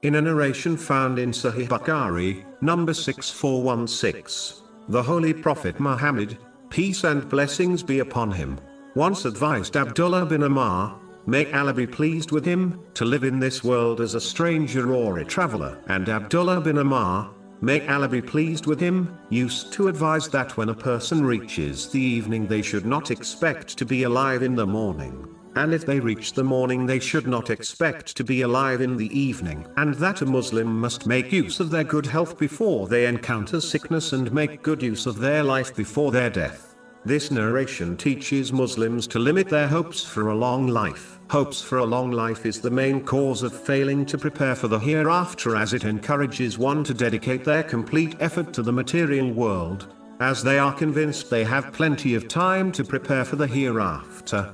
In a narration found in Sahih Bukhari, number 6416, the Holy Prophet Muhammad, peace and blessings be upon him, once advised Abdullah bin Amr, may Allah be pleased with him, to live in this world as a stranger or a traveler. And Abdullah bin Amr, may Allah be pleased with him, used to advise that when a person reaches the evening they should not expect to be alive in the morning, and if they reach the morning they should not expect to be alive in the evening, and that a Muslim must make use of their good health before they encounter sickness and make good use of their life before their death. This narration teaches Muslims to limit their hopes for a long life. Hopes for a long life is the main cause of failing to prepare for the hereafter, as it encourages one to dedicate their complete effort to the material world, as they are convinced they have plenty of time to prepare for the hereafter.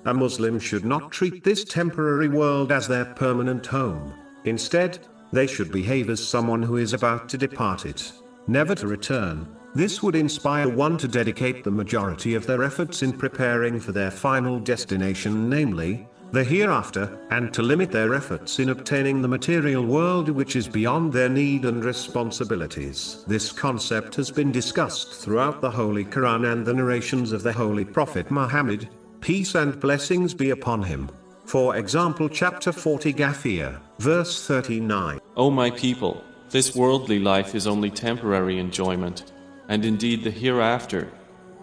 A Muslim should not treat this temporary world as their permanent home. Instead, they should behave as someone who is about to depart it, never to return. This would inspire one to dedicate the majority of their efforts in preparing for their final destination, namely, the hereafter, and to limit their efforts in obtaining the material world which is beyond their need and responsibilities. This concept has been discussed throughout the Holy Quran and the narrations of the Holy Prophet Muhammad, peace and blessings be upon him. For example, chapter 40 Ghafir, verse 39. O my people, this worldly life is only temporary enjoyment, and indeed the hereafter,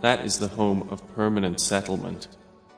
that is the home of permanent settlement.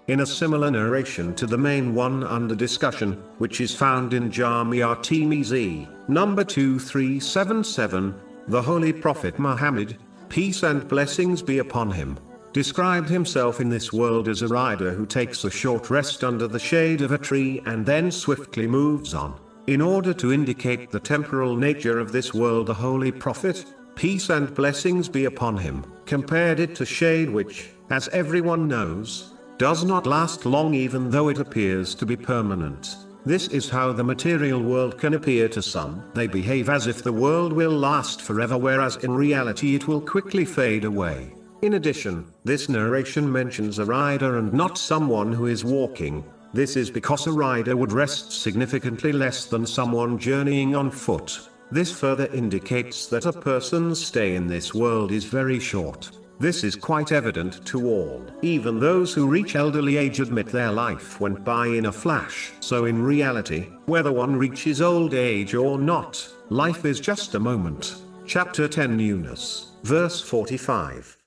In a similar narration to the main one under discussion, which is found in Jami' at-Tirmidhi, number 2377, the Holy Prophet Muhammad, peace and blessings be upon him, described himself in this world as a rider who takes a short rest under the shade of a tree and then swiftly moves on. In order to indicate the temporal nature of this world, the Holy Prophet, peace and blessings be upon him, compared it to shade which, as everyone knows, does not last long even though it appears to be permanent. This is how the material world can appear to some. They behave as if the world will last forever, whereas in reality it will quickly fade away. In addition, this narration mentions a rider and not someone who is walking. This is because a rider would rest significantly less than someone journeying on foot. This further indicates that a person's stay in this world is very short. This is quite evident to all. Even those who reach elderly age admit their life went by in a flash. So in reality, whether one reaches old age or not, life is just a moment. Chapter 10 Yunus, verse 45.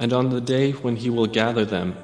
And on the day when he will gather them,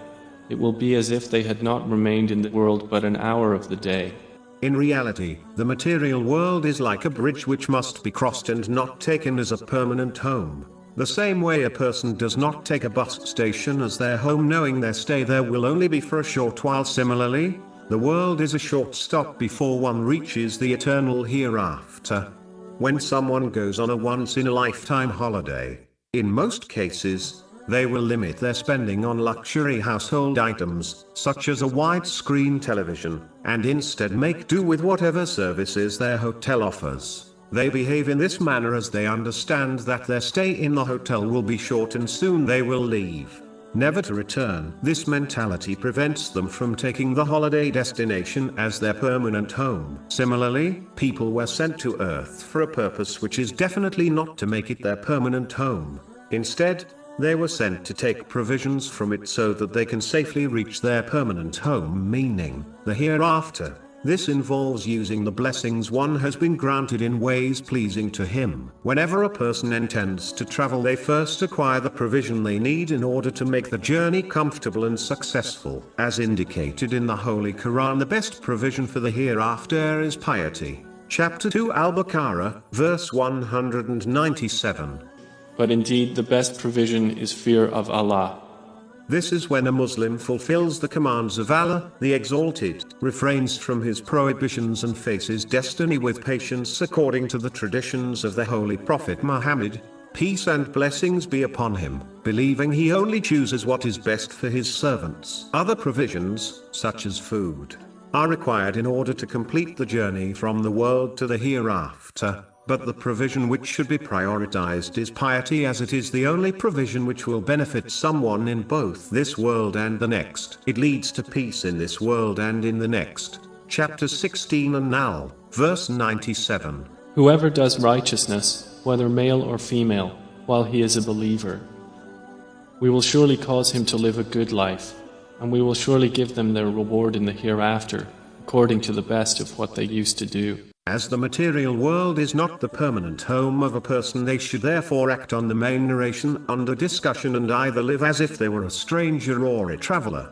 it will be as if they had not remained in the world but an hour of the day. In reality, the material world is like a bridge which must be crossed and not taken as a permanent home. The same way a person does not take a bus station as their home knowing their stay there will only be for a short while. Similarly, the world is a short stop before one reaches the eternal hereafter. When someone goes on a once-in-a-lifetime holiday, in most cases, they will limit their spending on luxury household items, such as a widescreen television, and instead make do with whatever services their hotel offers. They behave in this manner as they understand that their stay in the hotel will be short and soon they will leave, never to return. This mentality prevents them from taking the holiday destination as their permanent home. Similarly, people were sent to Earth for a purpose which is definitely not to make it their permanent home. Instead, they were sent to take provisions from it so that they can safely reach their permanent home, meaning the hereafter. This involves using the blessings one has been granted in ways pleasing to him. Whenever a person intends to travel, they first acquire the provision they need in order to make the journey comfortable and successful. As indicated in the Holy Quran, the best provision for the hereafter is piety. Chapter 2 Al-Baqarah, verse 197. But indeed the best provision is fear of Allah. This is when a Muslim fulfills the commands of Allah, the Exalted, refrains from his prohibitions and faces destiny with patience according to the traditions of the Holy Prophet Muhammad, peace and blessings be upon him, believing he only chooses what is best for his servants. Other provisions, such as food, are required in order to complete the journey from the world to the hereafter. But the provision which should be prioritized is piety, as it is the only provision which will benefit someone in both this world and the next. It leads to peace in this world and in the next. chapter 16 and Al, verse 97. Whoever does righteousness, whether male or female, while he is a believer, we will surely cause him to live a good life, and we will surely give them their reward in the hereafter, according to the best of what they used to do. As the material world is not the permanent home of a person, they should therefore act on the main narration under discussion and either live as if they were a stranger or a traveler.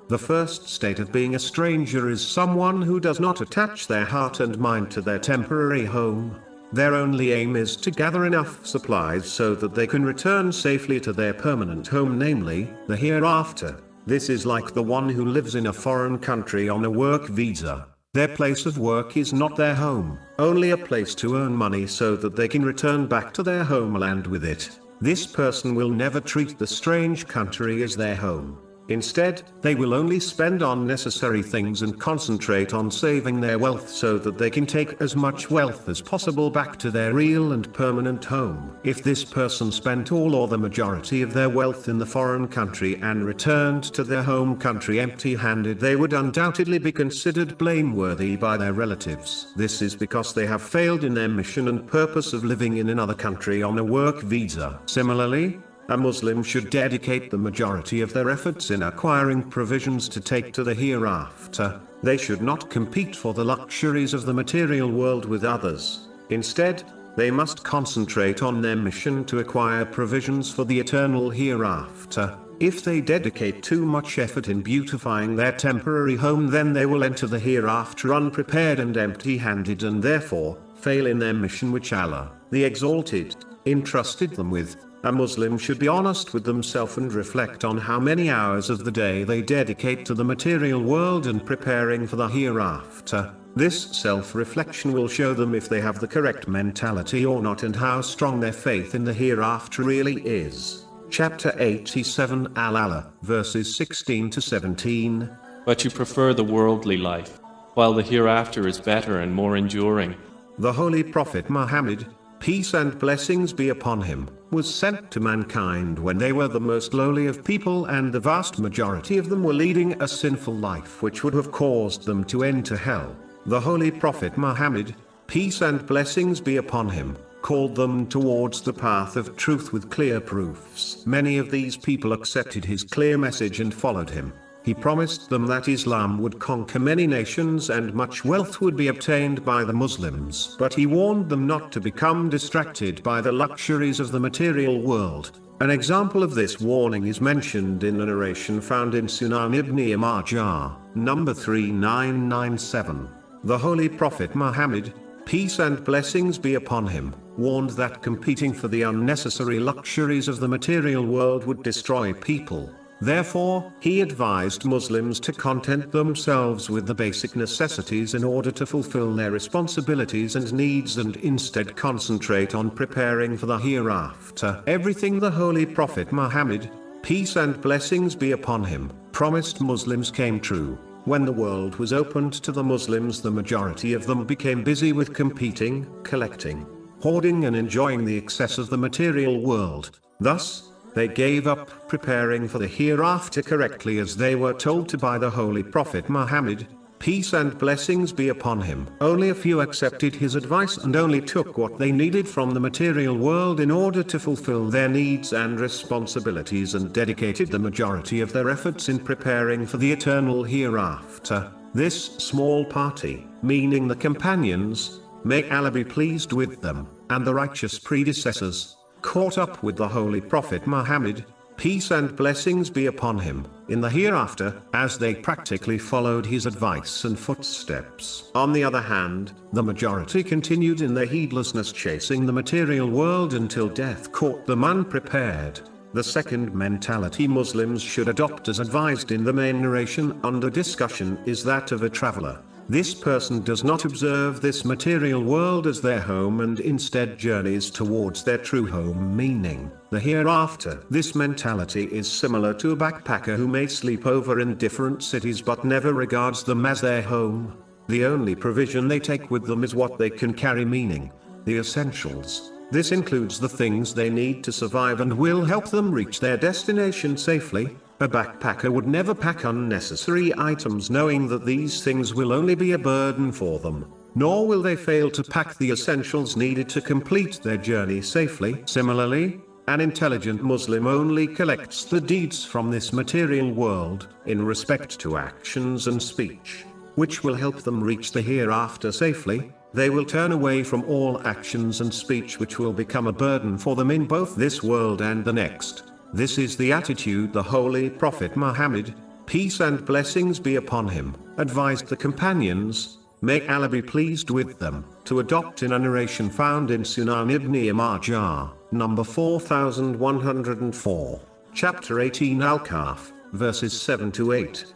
The first state of being a stranger is someone who does not attach their heart and mind to their temporary home. Their only aim is to gather enough supplies so that they can return safely to their permanent home, namely, the hereafter. This is like the one who lives in a foreign country on a work visa. Their place of work is not their home, only a place to earn money so that they can return back to their homeland with it. This person will never treat the strange country as their home. Instead, they will only spend on necessary things and concentrate on saving their wealth so that they can take as much wealth as possible back to their real and permanent home. If this person spent all or the majority of their wealth in the foreign country and returned to their home country empty-handed, they would undoubtedly be considered blameworthy by their relatives. This is because they have failed in their mission and purpose of living in another country on a work visa. Similarly, a Muslim should dedicate the majority of their efforts in acquiring provisions to take to the hereafter. They should not compete for the luxuries of the material world with others. Instead, they must concentrate on their mission to acquire provisions for the eternal hereafter. If they dedicate too much effort in beautifying their temporary home, then they will enter the hereafter unprepared and empty-handed and therefore fail in their mission which Allah, the Exalted, entrusted them with. A Muslim should be honest with themselves and reflect on how many hours of the day they dedicate to the material world and preparing for the hereafter. This self-reflection will show them if they have the correct mentality or not and how strong their faith in the hereafter really is. Chapter 87 Al-Allah, verses 16 to 17. But you prefer the worldly life, while the hereafter is better and more enduring. The Holy Prophet Muhammad, peace and blessings be upon him, was sent to mankind when they were the most lowly of people and the vast majority of them were leading a sinful life which would have caused them to enter hell. The Holy Prophet Muhammad, peace and blessings be upon him, called them towards the path of truth with clear proofs. Many of these people accepted his clear message and followed him. He promised them that Islam would conquer many nations and much wealth would be obtained by the Muslims. But he warned them not to become distracted by the luxuries of the material world. An example of this warning is mentioned in the narration found in Sunan ibn Majah, number 3997. The Holy Prophet Muhammad, peace and blessings be upon him, warned that competing for the unnecessary luxuries of the material world would destroy people. Therefore, he advised Muslims to content themselves with the basic necessities in order to fulfill their responsibilities and needs and instead concentrate on preparing for the hereafter. Everything the Holy Prophet Muhammad, peace and blessings be upon him, promised Muslims came true. When the world was opened to the Muslims, the majority of them became busy with competing, collecting, hoarding and enjoying the excess of the material world. Thus, they gave up preparing for the hereafter correctly as they were told to by the Holy Prophet Muhammad, peace and blessings be upon him. Only a few accepted his advice and only took what they needed from the material world in order to fulfill their needs and responsibilities and dedicated the majority of their efforts in preparing for the eternal hereafter. This small party, meaning the companions, may Allah be pleased with them, and the righteous predecessors, caught up with the Holy Prophet Muhammad, peace and blessings be upon him, in the hereafter, as they practically followed his advice and footsteps. On the other hand, the majority continued in their heedlessness chasing the material world until death caught them unprepared. The second mentality Muslims should adopt as advised in the main narration under discussion is that of a traveler. This person does not observe this material world as their home and instead journeys towards their true home, meaning the hereafter. This mentality is similar to a backpacker who may sleep over in different cities but never regards them as their home. The only provision they take with them is what they can carry, meaning the essentials. This includes the things they need to survive and will help them reach their destination safely. A backpacker would never pack unnecessary items knowing that these things will only be a burden for them, nor will they fail to pack the essentials needed to complete their journey safely. Similarly, an intelligent Muslim only collects the deeds from this material world, in respect to actions and speech, which will help them reach the hereafter safely. They will turn away from all actions and speech which will become a burden for them in both this world and the next. This is the attitude the Holy Prophet Muhammad, peace and blessings be upon him, advised the companions, may Allah be pleased with them, to adopt in a narration found in Sunan ibn Majah, number 4104, chapter 18 Al-Kahf, verses 7 to 8.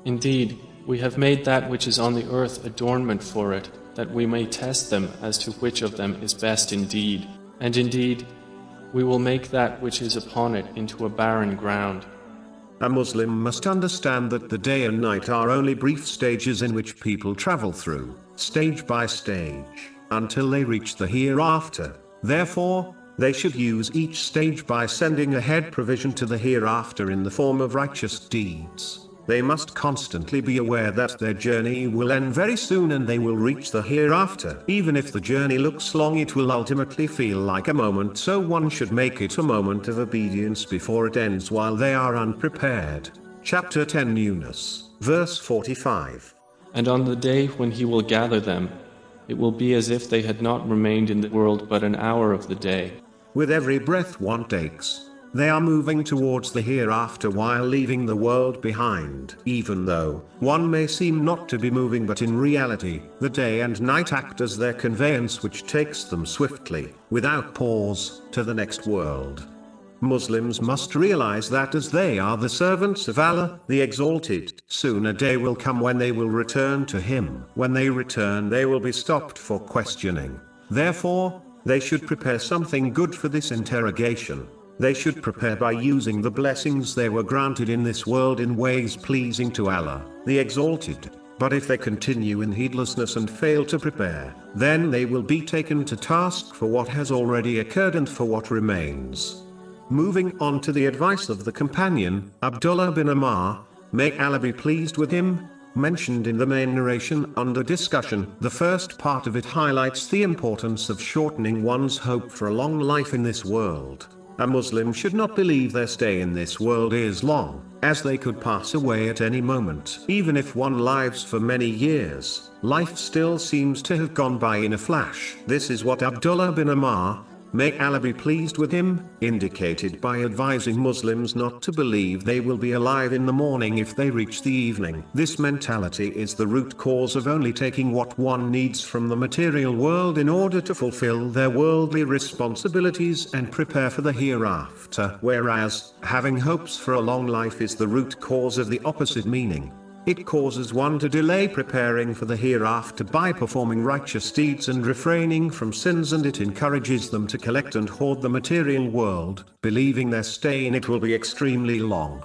Indeed, we have made that which is on the earth adornment for it, that we may test them as to which of them is best indeed. And indeed, we will make that which is upon it into a barren ground. A Muslim must understand that the day and night are only brief stages in which people travel through, stage by stage, until they reach the hereafter. Therefore, they should use each stage by sending ahead provision to the hereafter in the form of righteous deeds. They must constantly be aware that their journey will end very soon and they will reach the hereafter. Even if the journey looks long, it will ultimately feel like a moment, so one should make it a moment of obedience before it ends while they are unprepared. Chapter 10 Yunus, verse 45. And on the day when he will gather them, it will be as if they had not remained in the world but an hour of the day. With every breath one takes, they are moving towards the hereafter while leaving the world behind. Even though one may seem not to be moving, but in reality, the day and night act as their conveyance which takes them swiftly, without pause, to the next world. Muslims must realize that as they are the servants of Allah, the Exalted, soon a day will come when they will return to Him. When they return, they will be stopped for questioning. Therefore, they should prepare something good for this interrogation. They should prepare by using the blessings they were granted in this world in ways pleasing to Allah, the Exalted. But if they continue in heedlessness and fail to prepare, then they will be taken to task for what has already occurred and for what remains. Moving on to the advice of the companion, Abdullah bin Amr, may Allah be pleased with him, mentioned in the main narration under discussion. The first part of it highlights the importance of shortening one's hope for a long life in this world. A Muslim should not believe their stay in this world is long, as they could pass away at any moment. Even if one lives for many years, life still seems to have gone by in a flash. This is what Abdullah bin Amr, may Allah be pleased with him, indicated by advising Muslims not to believe they will be alive in the morning if they reach the evening. This mentality is the root cause of only taking what one needs from the material world in order to fulfill their worldly responsibilities and prepare for the hereafter, whereas having hopes for a long life is the root cause of the opposite meaning. It causes one to delay preparing for the hereafter by performing righteous deeds and refraining from sins, and it encourages them to collect and hoard the material world, believing their stay in it will be extremely long.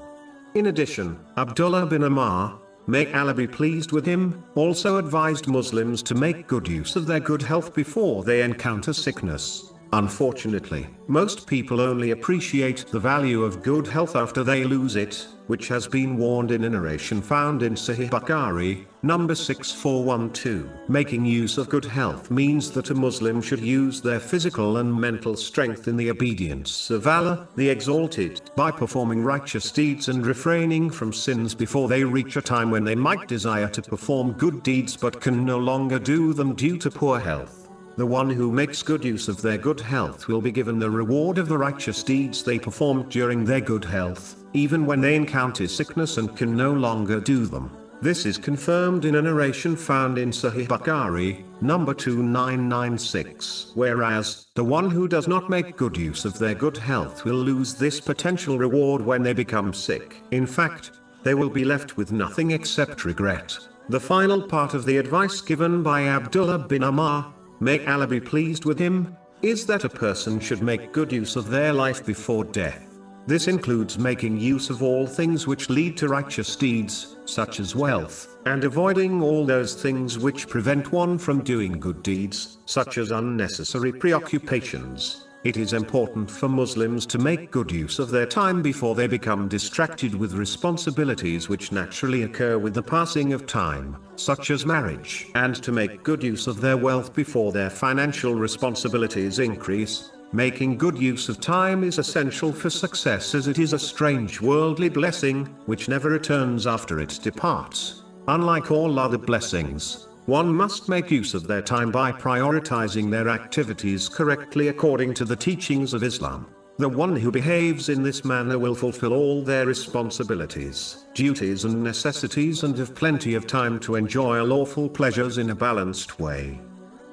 In addition, Abdullah bin Amr, may Allah be pleased with him, also advised Muslims to make good use of their good health before they encounter sickness. Unfortunately, most people only appreciate the value of good health after they lose it, which has been warned in a narration found in Sahih Bukhari, number 6412. Making use of good health means that a Muslim should use their physical and mental strength in the obedience of Allah, the Exalted, by performing righteous deeds and refraining from sins before they reach a time when they might desire to perform good deeds but can no longer do them due to poor health. The one who makes good use of their good health will be given the reward of the righteous deeds they performed during their good health, even when they encounter sickness and can no longer do them. This is confirmed in a narration found in Sahih Bukhari, number 2996. Whereas, the one who does not make good use of their good health will lose this potential reward when they become sick. In fact, they will be left with nothing except regret. The final part of the advice given by Abdullah bin Amr, may Allah be pleased with him, is that a person should make good use of their life before death. This includes making use of all things which lead to righteous deeds, such as wealth, and avoiding all those things which prevent one from doing good deeds, such as unnecessary preoccupations. It is important for Muslims to make good use of their time before they become distracted with responsibilities which naturally occur with the passing of time, such as marriage, and to make good use of their wealth before their financial responsibilities increase. Making good use of time is essential for success, as it is a strange worldly blessing, which never returns after it departs. Unlike all other blessings, one must make use of their time by prioritizing their activities correctly according to the teachings of Islam. The one who behaves in this manner will fulfill all their responsibilities, duties and necessities, and have plenty of time to enjoy lawful pleasures in a balanced way.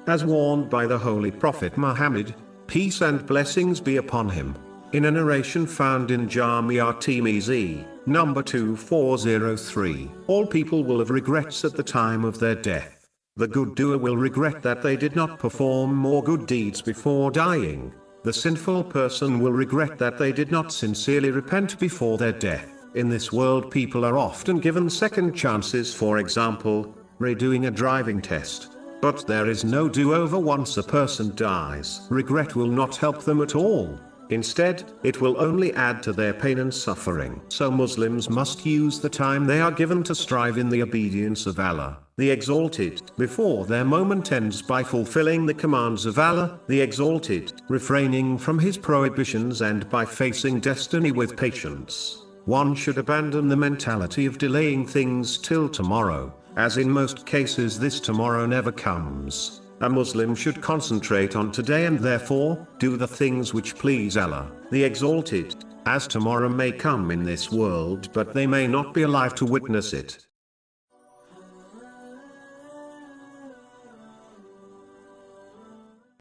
As warned by the Holy Prophet Muhammad, peace and blessings be upon him, in a narration found in Jamia Tirmizi, number 2403, all people will have regrets at the time of their death. The good doer will regret that they did not perform more good deeds before dying. The sinful person will regret that they did not sincerely repent before their death. In this world, people are often given second chances, for example, redoing a driving test. But there is no do-over once a person dies. Regret will not help them at all. Instead, it will only add to their pain and suffering. So Muslims must use the time they are given to strive in the obedience of Allah, the Exalted, before their moment ends, by fulfilling the commands of Allah, the Exalted, refraining from His prohibitions, and by facing destiny with patience. One should abandon the mentality of delaying things till tomorrow, as in most cases this tomorrow never comes. A Muslim should concentrate on today and therefore do the things which please Allah, the Exalted, as tomorrow may come in this world, but they may not be alive to witness it.